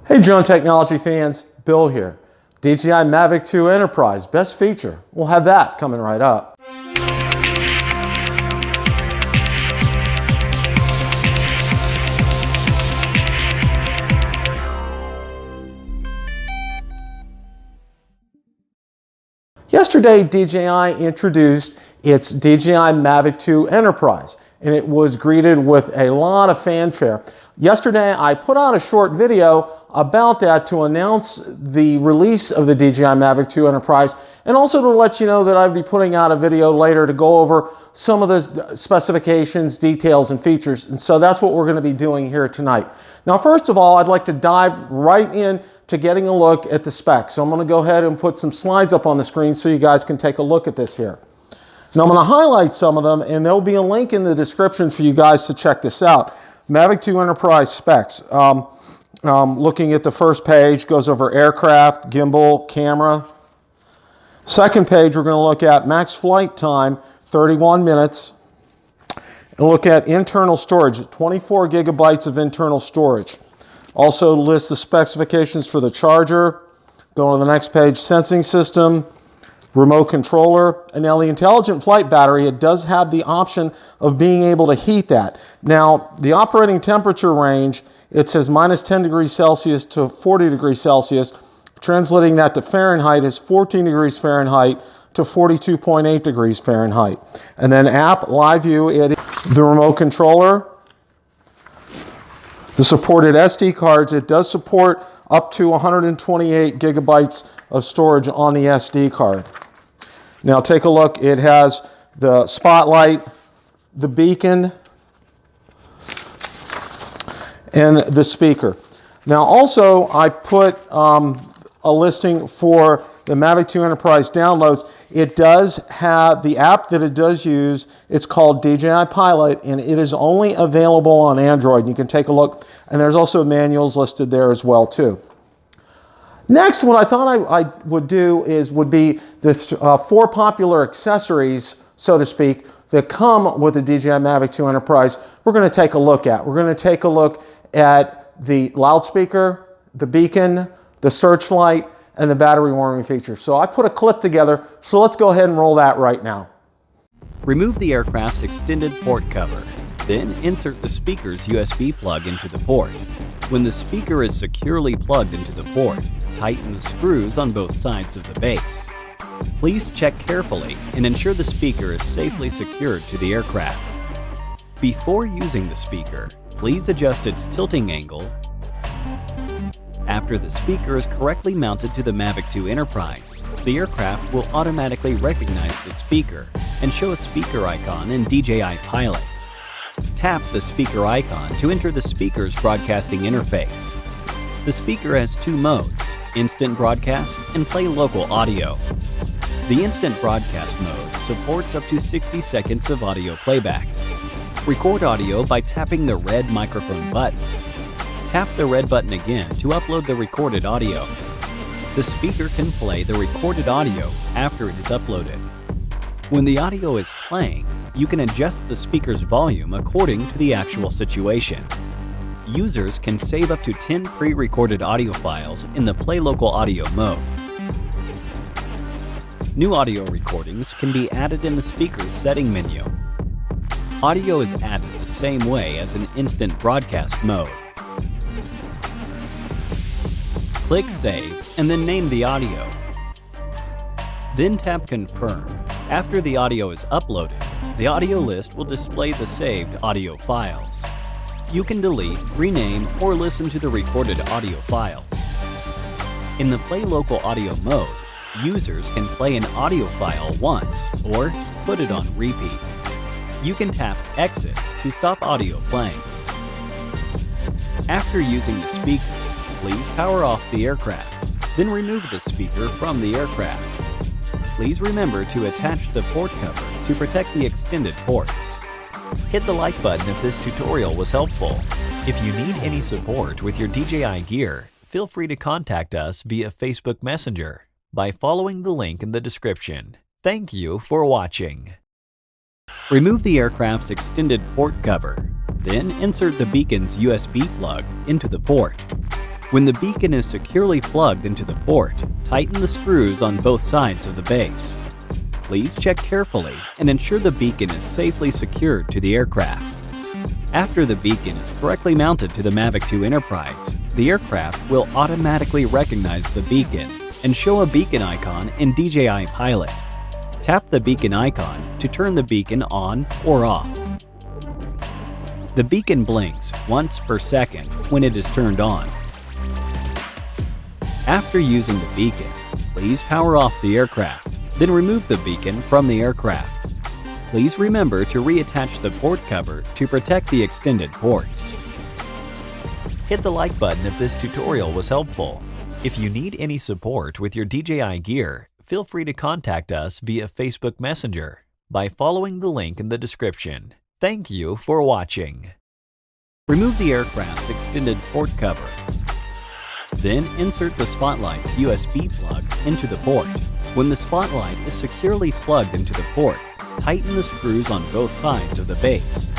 Hey drone technology fans, Bill here. DJI Mavic 2 Enterprise, best feature. We'll have that coming right up. Yesterday, DJI introduced its DJI Mavic 2 Enterprise, and it was greeted with a lot of fanfare. Yesterday, I put out a short video about that to announce the release of the DJI Mavic 2 Enterprise, and also to let you know that I'd be putting out a video later to go over some of the specifications, details, and features. And so that's what we're going to be doing here tonight. Now, first of all, I'd like to dive right in to getting a look at the specs. So I'm going to go ahead and put some slides up on the screen so you guys can take a look at this here. Now I'm going to highlight some of them, and there'll be a link in the description for you guys to check this out. Mavic 2 Enterprise specs. Looking at the first page, goes over aircraft, gimbal, camera. Second page, we're going to look at max flight time, 31 minutes. And look at internal storage, 24 gigabytes of internal storage. Also lists the specifications for the charger. Go to the next page, sensing system, remote controller, and now the intelligent flight battery, it does have the option of being able to heat that. Now, the operating temperature range, it says minus 10 degrees Celsius to 40 degrees Celsius. Translating that to Fahrenheit is 14 degrees Fahrenheit to 42.8 degrees Fahrenheit. And then app, live view, the remote controller, the supported SD cards, it does support up to 128 gigabytes of storage on the SD card. Now take a look, it has the spotlight, the beacon, and the speaker. Now also I put a listing for the Mavic 2 Enterprise downloads. It does have the app that it does use. It's called DJI Pilot, and it is only available on Android. You can take a look, and there's also manuals listed there as well too. Next, what I thought I would do would be the 4 popular accessories, so to speak, that come with the DJI Mavic 2 Enterprise. We're going to take a look at. We're going to take a look at the loudspeaker, the beacon, the searchlight, and the battery warming feature. So I put a clip together, so let's go ahead and roll that right now. Remove the aircraft's extended port cover. Then insert the speaker's USB plug into the port. When the speaker is securely plugged into the port, tighten the screws on both sides of the base. Please check carefully and ensure the speaker is safely secured to the aircraft. Before using the speaker, please adjust its tilting angle. After the speaker is correctly mounted to the Mavic 2 Enterprise, the aircraft will automatically recognize the speaker and show a speaker icon in DJI Pilot. Tap the speaker icon to enter the speaker's broadcasting interface. The speaker has 2 modes, instant broadcast and play local audio. The instant broadcast mode supports up to 60 seconds of audio playback. Record audio by tapping the red microphone button. Tap the red button again to upload the recorded audio. The speaker can play the recorded audio after it is uploaded. When the audio is playing, you can adjust the speaker's volume according to the actual situation. Users can save up to 10 pre-recorded audio files in the Play Local Audio mode. New audio recordings can be added in the speaker's setting menu. Audio is added the same way as in instant broadcast mode. Click Save and then name the audio. Then tap Confirm. After the audio is uploaded, the audio list will display the saved audio files. You can delete, rename, or listen to the recorded audio files. In the Play Local Audio mode, users can play an audio file once or put it on repeat. You can tap Exit to stop audio playing. After using the speaker, please power off the aircraft, then remove the speaker from the aircraft. Please remember to attach the port cover to protect the extended ports. Hit the like button if this tutorial was helpful. If you need any support with your DJI gear, feel free to contact us via Facebook Messenger by following the link in the description. Thank you for watching. Remove the aircraft's extended port cover, then insert the beacon's USB plug into the port. When the beacon is securely plugged into the port, tighten the screws on both sides of the base. Please check carefully and ensure the beacon is safely secured to the aircraft. After the beacon is correctly mounted to the Mavic 2 Enterprise, the aircraft will automatically recognize the beacon and show a beacon icon in DJI Pilot. Tap the beacon icon to turn the beacon on or off. The beacon blinks once per second when it is turned on. After using the beacon, please power off the aircraft, then remove the beacon from the aircraft. Please remember to reattach the port cover to protect the extended ports. Hit the like button if this tutorial was helpful. If you need any support with your DJI gear, feel free to contact us via Facebook Messenger by following the link in the description. Thank you for watching. Remove the aircraft's extended port cover. Then insert the Spotlight's USB plug into the port. When the Spotlight is securely plugged into the port, tighten the screws on both sides of the base.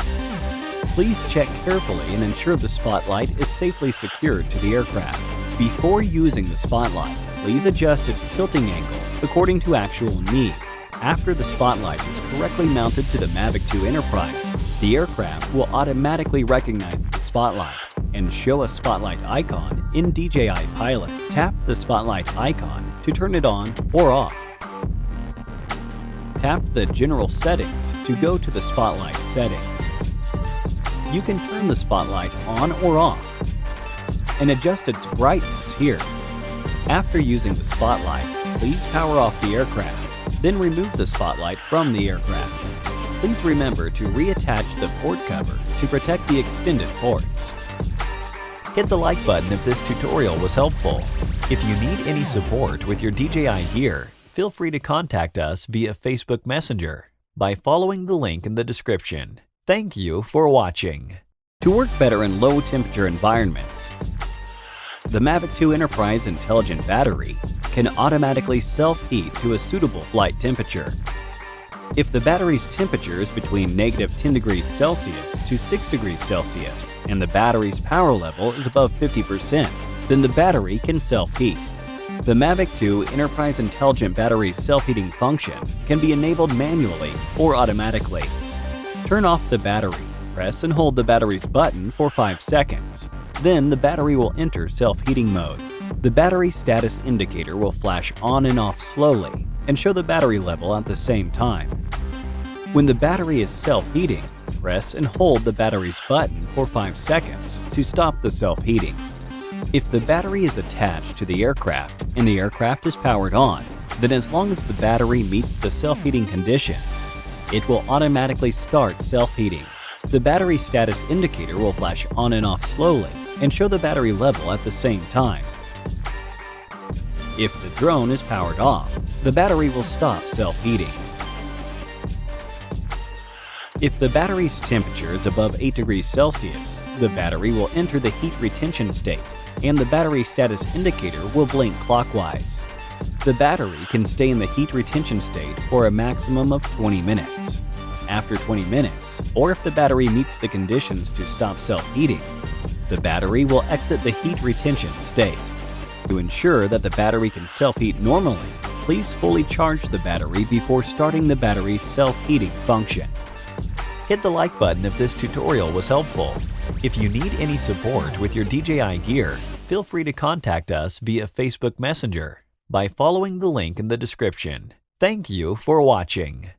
Please check carefully and ensure the Spotlight is safely secured to the aircraft. Before using the Spotlight, please adjust its tilting angle according to actual need. After the Spotlight is correctly mounted to the Mavic 2 Enterprise, the aircraft will automatically recognize the Spotlight and show a Spotlight icon in DJI Pilot. Tap the Spotlight icon to turn it on or off. Tap the General Settings to go to the Spotlight settings. You can turn the Spotlight on or off and adjust its brightness here. After using the Spotlight, please power off the aircraft, then remove the Spotlight from the aircraft. Please remember to reattach the port cover to protect the extended ports. Hit the like button if this tutorial was helpful. If you need any support with your DJI gear, feel free to contact us via Facebook Messenger by following the link in the description. Thank you for watching. To work better in low-temperature environments, the Mavic 2 Enterprise Intelligent Battery can automatically self-heat to a suitable flight temperature. If the battery's temperature is between -10 degrees Celsius to 6 degrees Celsius and the battery's power level is above 50%, then the battery can self-heat. The Mavic 2 Enterprise Intelligent Battery's self-heating function can be enabled manually or automatically. Turn off the battery. Press and hold the battery's button for 5 seconds. Then the battery will enter self-heating mode. The battery status indicator will flash on and off slowly and show the battery level at the same time. When the battery is self-heating, press and hold the battery's button for 5 seconds to stop the self-heating. If the battery is attached to the aircraft and the aircraft is powered on, then as long as the battery meets the self-heating conditions, it will automatically start self-heating. The battery status indicator will flash on and off slowly and show the battery level at the same time. If the drone is powered off, the battery will stop self-heating. If the battery's temperature is above 8 degrees Celsius, the battery will enter the heat retention state, and the battery status indicator will blink clockwise. The battery can stay in the heat retention state for a maximum of 20 minutes. After 20 minutes, or if the battery meets the conditions to stop self-heating, the battery will exit the heat retention state. To ensure that the battery can self-heat normally, please fully charge the battery before starting the battery's self-heating function. Hit the like button if this tutorial was helpful. If you need any support with your DJI gear, feel free to contact us via Facebook Messenger by following the link in the description. Thank you for watching.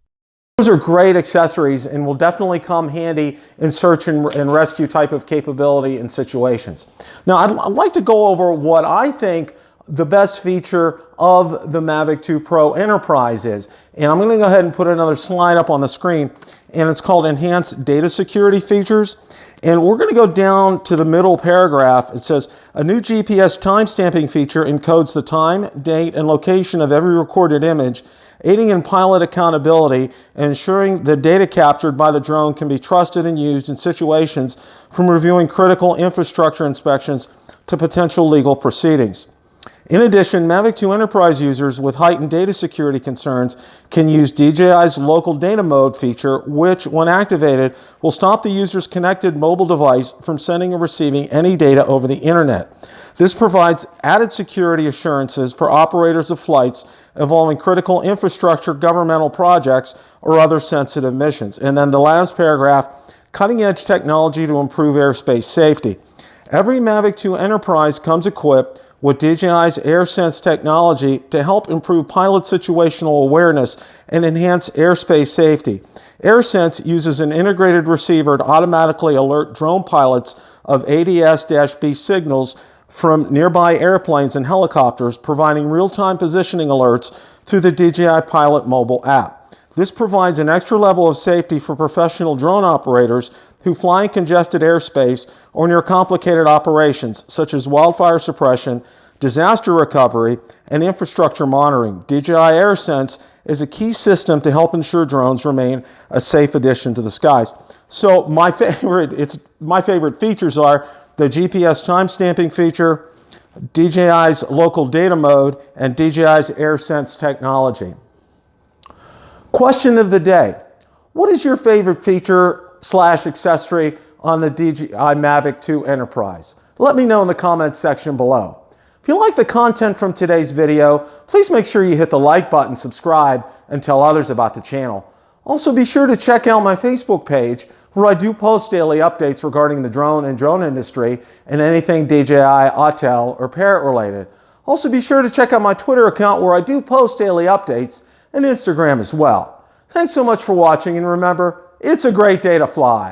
Those are great accessories and will definitely come handy in search and rescue type of capability and situations. Now, I'd like to go over what I think the best feature of the Mavic 2 Pro Enterprise is. And I'm going to go ahead and put another slide up on the screen, and it's called Enhanced Data Security Features. And we're going to go down to the middle paragraph. It says, a new GPS timestamping feature encodes the time, date, and location of every recorded image, aiding in pilot accountability and ensuring the data captured by the drone can be trusted and used in situations from reviewing critical infrastructure inspections to potential legal proceedings. In addition, Mavic 2 Enterprise users with heightened data security concerns can use DJI's local data mode feature, which, when activated, will stop the user's connected mobile device from sending or receiving any data over the internet. This provides added security assurances for operators of flights involving critical infrastructure, governmental projects, or other sensitive missions. And then the last paragraph, cutting-edge technology to improve airspace safety. Every Mavic 2 Enterprise comes equipped with DJI's AirSense technology to help improve pilot situational awareness and enhance airspace safety. AirSense uses an integrated receiver to automatically alert drone pilots of ADS-B signals from nearby airplanes and helicopters, providing real-time positioning alerts through the DJI Pilot mobile app. This provides an extra level of safety for professional drone operators who fly in congested airspace or near complicated operations such as wildfire suppression, disaster recovery, and infrastructure monitoring. DJI AirSense is a key system to help ensure drones remain a safe addition to the skies. So my favorite features are the GPS timestamping feature, DJI's local data mode, and DJI's AirSense technology. Question of the day. What is your favorite feature / accessory on the DJI Mavic 2 Enterprise? Let me know in the comments section below. If you like the content from today's video, please make sure you hit the like button, subscribe, and tell others about the channel. Also, be sure to check out my Facebook page where I do post daily updates regarding the drone and drone industry and anything DJI, Autel, or Parrot related. Also, be sure to check out my Twitter account where I do post daily updates, and Instagram as well. Thanks so much for watching, and remember, it's a great day to fly.